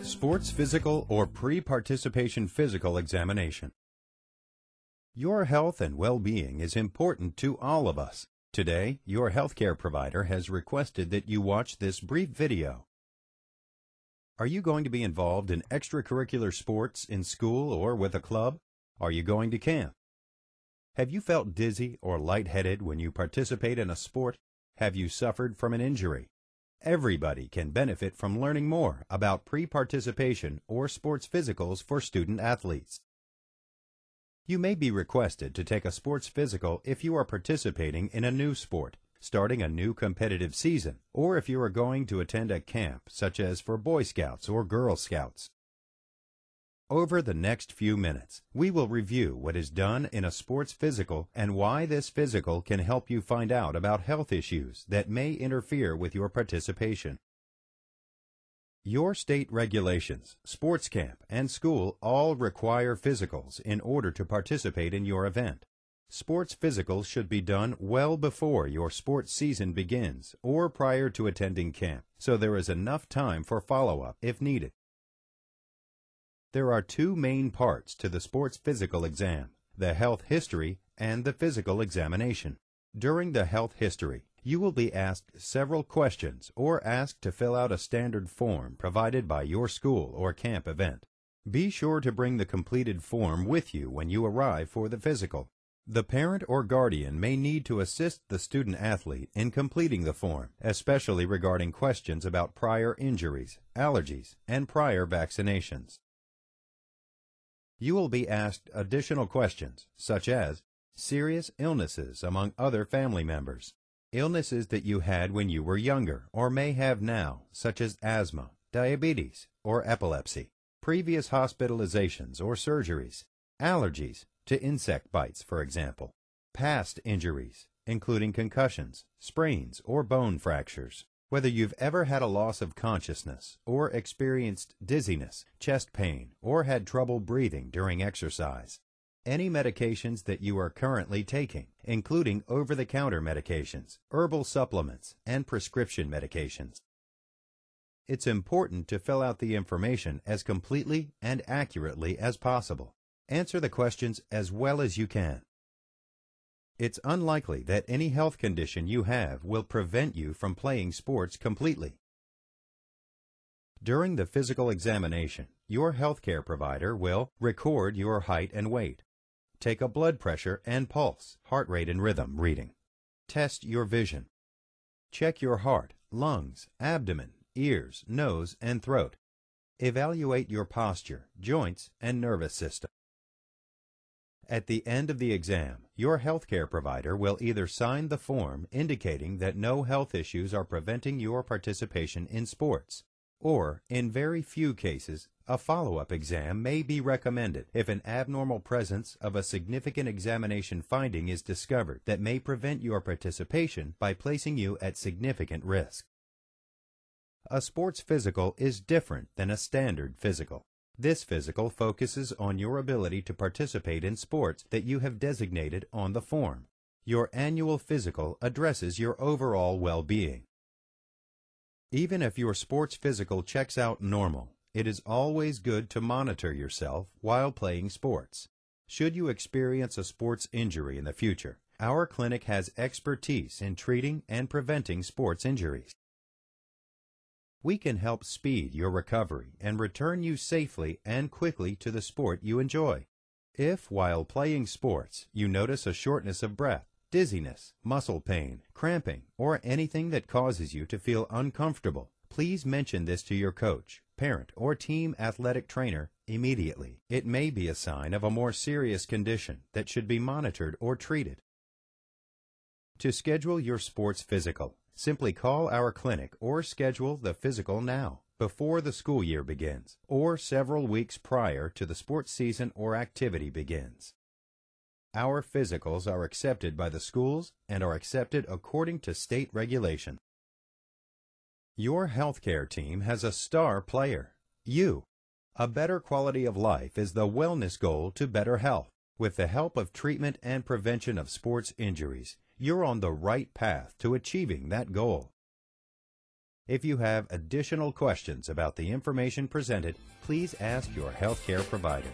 Sports physical or pre-participation physical examination. Your health and well-being is important to all of us. Today, your healthcare provider has requested that you watch this brief video. Are you going to be involved in extracurricular sports in school or with a club? Are you going to camp? Have you felt dizzy or lightheaded when you participate in a sport? Have you suffered from an injury? Everybody can benefit from learning more about pre-participation or sports physicals for student athletes. You may be requested to take a sports physical if you are participating in a new sport, starting a new competitive season, or if you are going to attend a camp such as for Boy Scouts or Girl Scouts. Over the next few minutes, we will review what is done in a sports physical and why this physical can help you find out about health issues that may interfere with your participation. Your state regulations, sports camp, and school all require physicals in order to participate in your event. Sports physicals should be done well before your sports season begins or prior to attending camp, so there is enough time for follow-up if needed. There are two main parts to the sports physical exam, the health history and the physical examination. During the health history, you will be asked several questions or asked to fill out a standard form provided by your school or camp event. Be sure to bring the completed form with you when you arrive for the physical. The parent or guardian may need to assist the student athlete in completing the form, especially regarding questions about prior injuries, allergies, and prior vaccinations. You will be asked additional questions, such as serious illnesses among other family members, illnesses that you had when you were younger or may have now, such as asthma, diabetes, or epilepsy, previous hospitalizations or surgeries, allergies to insect bites, for example, past injuries, including concussions, sprains, or bone fractures. Whether you've ever had a loss of consciousness or experienced dizziness, chest pain, or had trouble breathing during exercise. Any medications that you are currently taking, including over-the-counter medications, herbal supplements, and prescription medications. It's important to fill out the information as completely and accurately as possible. Answer the questions as well as you can. It's unlikely that any health condition you have will prevent you from playing sports completely. During the physical examination, your healthcare provider will record your height and weight, take a blood pressure and pulse, heart rate and rhythm reading, test your vision, check your heart, lungs, abdomen, ears, nose, and throat, evaluate your posture, joints, and nervous system. At the end of the exam, your healthcare provider will either sign the form indicating that no health issues are preventing your participation in sports, or, in very few cases, a follow-up exam may be recommended if an abnormal presence of a significant examination finding is discovered that may prevent your participation by placing you at significant risk. A sports physical is different than a standard physical. This physical focuses on your ability to participate in sports that you have designated on the form. Your annual physical addresses your overall well-being. Even if your sports physical checks out normal, it is always good to monitor yourself while playing sports. Should you experience a sports injury in the future, our clinic has expertise in treating and preventing sports injuries. We can help speed your recovery and return you safely and quickly to the sport you enjoy. If, while playing sports, you notice a shortness of breath, dizziness, muscle pain, cramping, or anything that causes you to feel uncomfortable, please mention this to your coach, parent, or team athletic trainer immediately. It may be a sign of a more serious condition that should be monitored or treated. To schedule your sports physical, simply call our clinic or schedule the physical now. before the school year begins, or several weeks prior to the sports season or activity begins. Our physicals are accepted by the schools and are accepted according to state regulation. Your healthcare team has a star player, you. A better quality of life is the wellness goal to better health. With the help of treatment and prevention of sports injuries, you're on the right path to achieving that goal. If you have additional questions about the information presented, please ask your healthcare provider.